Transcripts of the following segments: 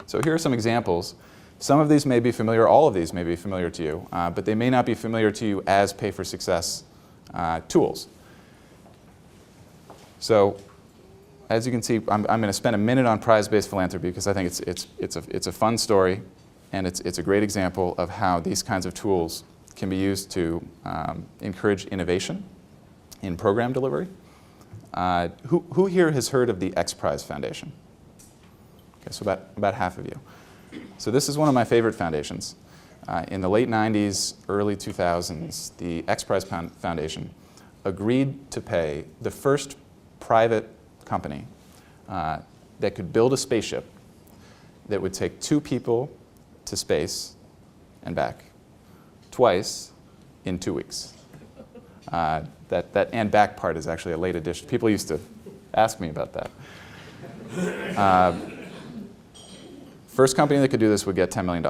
So here are some examples. Some of these may be familiar, all of these may be familiar to you, but they may not be familiar to you as pay-for-success tools. So as you can see, I'm going to spend a minute on prize-based philanthropy because I think it's a fun story, and it's a great example of how these kinds of tools can be used to encourage innovation in program delivery. Who here has heard of the X Prize Foundation? Okay, so about half of you. So this is one of my favorite foundations. In the late 90s, early 2000s, the X Prize Foundation agreed to pay the first private company that could build a spaceship that would take 2 people to space and back twice in 2 weeks. That and back part is actually a late addition. People used to ask me about that. First company that could do this would get $10 million.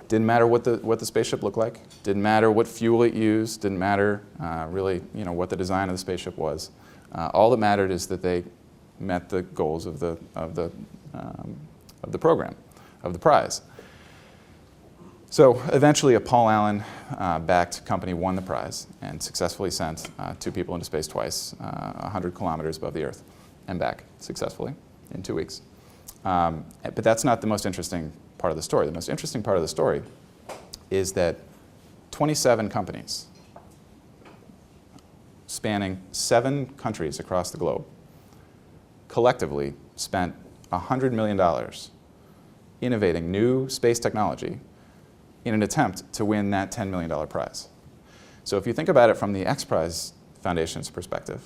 Didn't matter what the spaceship looked like. Didn't matter what fuel it used. Didn't matter really what the design of the spaceship was. All that mattered is that they met the goals of the program, of the prize. So eventually a Paul Allen backed company won the prize and successfully sent 2 people into space twice, 100 kilometers above the Earth and back successfully in 2 weeks. But that's not the most interesting part of the story. The most interesting part of the story is that 27 companies spanning 7 countries across the globe collectively spent $100 million innovating new space technology in an attempt to win that $10 million prize. So if you think about it from the X Prize Foundation's perspective,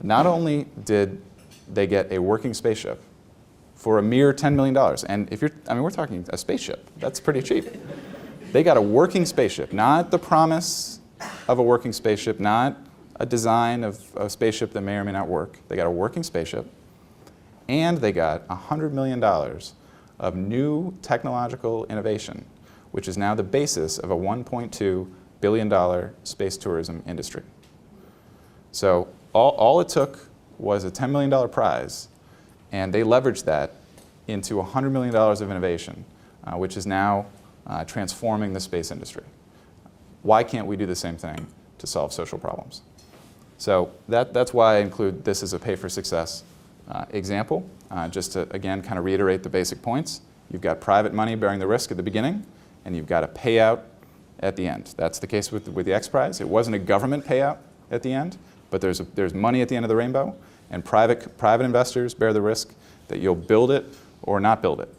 not only did they get a working spaceship for a mere $10 million, and we're talking a spaceship, that's pretty cheap. They got a working spaceship, not the promise of a working spaceship, not a design of a spaceship that may or may not work. They got a working spaceship, and they got $100 million of new technological innovation, which is now the basis of a $1.2 billion space tourism industry. So all it took was a $10 million prize, and they leveraged that into $100 million of innovation, which is now transforming the space industry. Why can't we do the same thing to solve social problems? So that's why I include this as a pay-for-success example, just to, again, kind of reiterate the basic points. You've got private money bearing the risk at the beginning, and you've got a payout at the end. That's the case with the X Prize. It wasn't a government payout at the end, but there's money at the end of the rainbow, and private investors bear the risk that you'll build it or not build it,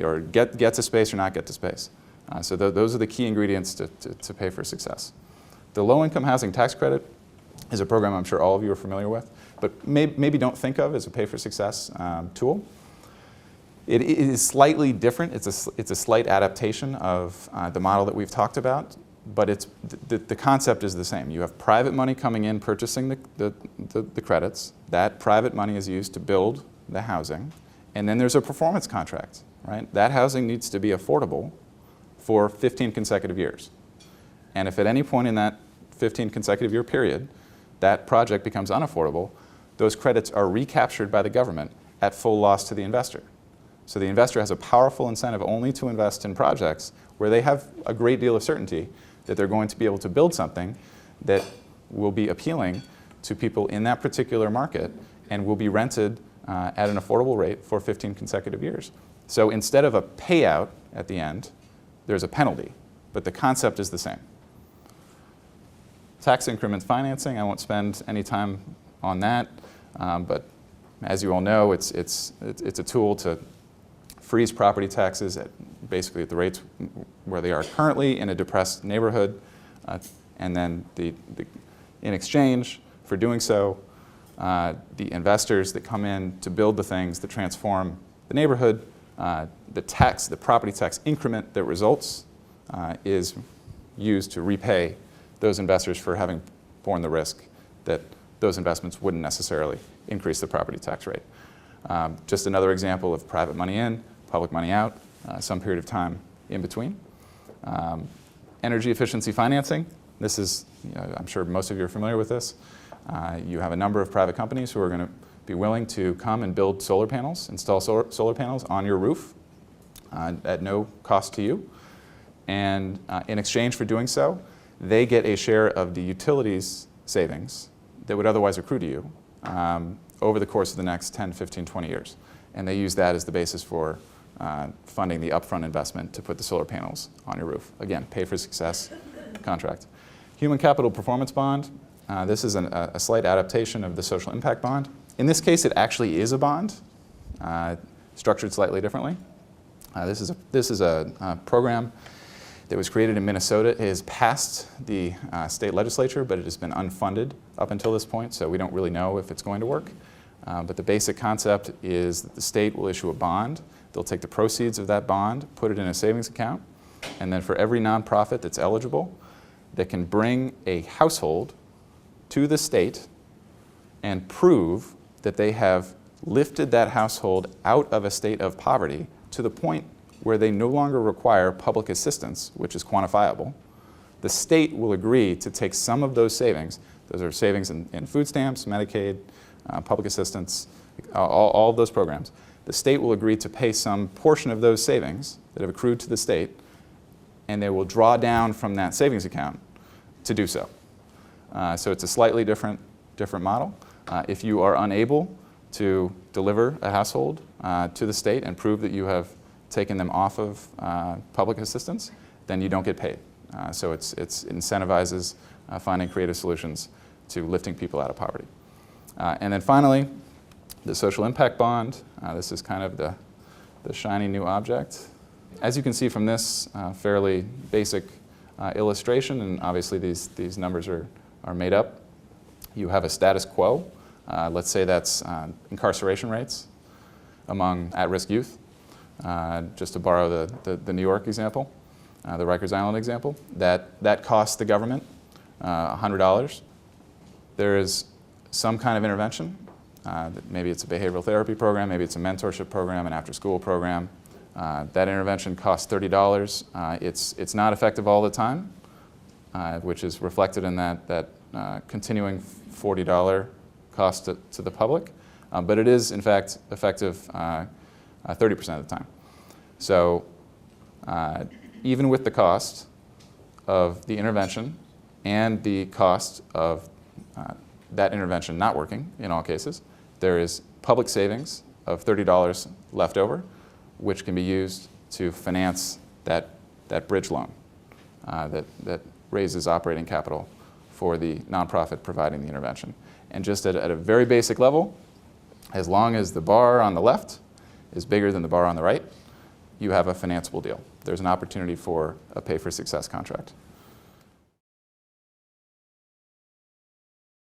or get to space or not get to space. So those are the key ingredients to pay for success. The low-income housing tax credit is a program I'm sure all of you are familiar with, but maybe don't think of as a pay-for-success tool. It is slightly different. It's a slight adaptation of the model that we've talked about, but the concept is the same. You have private money coming in, purchasing the credits. That private money is used to build the housing, and then there's a performance contract, right? That housing needs to be affordable for 15 consecutive years. And if at any point in that 15 consecutive year period, that project becomes unaffordable, those credits are recaptured by the government at full loss to the investor. So the investor has a powerful incentive only to invest in projects where they have a great deal of certainty that they're going to be able to build something that will be appealing to people in that particular market and will be rented at an affordable rate for 15 consecutive years. So instead of a payout at the end, there's a penalty, but the concept is the same. Tax increment financing, I won't spend any time on that, but as you all know, it's a tool to freeze property taxes at basically at the rates where they are currently in a depressed neighborhood, and then in exchange for doing so, the investors that come in to build the things that transform the neighborhood, the property tax increment that results is used to repay those investors for having borne the risk that those investments wouldn't necessarily increase the property tax rate. Just another example of private money in, public money out, some period of time in between. Energy efficiency financing. This is, I'm sure most of you are familiar with this. You have a number of private companies who are going to be willing to come and build solar panels, install solar panels on your roof at no cost to you. And in exchange for doing so, they get a share of the utilities savings that would otherwise accrue to you over the course of the next 10, 15, 20 years. And they use that as the basis for funding the upfront investment to put the solar panels on your roof. Again, pay for success contract. Human capital performance bond. This is a slight adaptation of the social impact bond. In this case, it actually is a bond, structured slightly differently. This is a program that was created in Minnesota. It has passed the state legislature, but it has been unfunded up until this point, so we don't really know if it's going to work. But the basic concept is that the state will issue a bond. They'll take the proceeds of that bond, put it in a savings account, and then for every nonprofit that's eligible, that can bring a household to the state and prove that they have lifted that household out of a state of poverty to the point where they no longer require public assistance, which is quantifiable. The state will agree to take some of those savings. Those are savings in food stamps, Medicaid, public assistance, all of those programs. The state will agree to pay some portion of those savings that have accrued to the state, and they will draw down from that savings account to do so. So it's a slightly different model. If you are unable to deliver a household to the state and prove that you have taken them off of public assistance, then you don't get paid. So it incentivizes finding creative solutions to lifting people out of poverty. And then finally, the social impact bond. This is kind of the shiny new object. As you can see from this fairly basic illustration, and obviously these numbers are made up, you have a status quo. Let's say that's incarceration rates among at-risk youth. Just to borrow the New York example, the Rikers Island example, that costs the government $100. There is some kind of intervention. Maybe it's a behavioral therapy program, maybe it's a mentorship program, an after-school program. That intervention costs $30. It's not effective all the time, which is reflected in that continuing $40 cost to the public. But it is, in fact, effective 30% of the time. So even with the cost of the intervention and the cost of that intervention not working in all cases, there is public savings of $30 left over, which can be used to finance that bridge loan that raises operating capital for the nonprofit providing the intervention. And just at a very basic level, as long as the bar on the left is bigger than the bar on the right, you have a financeable deal. There's an opportunity for a pay-for-success contract.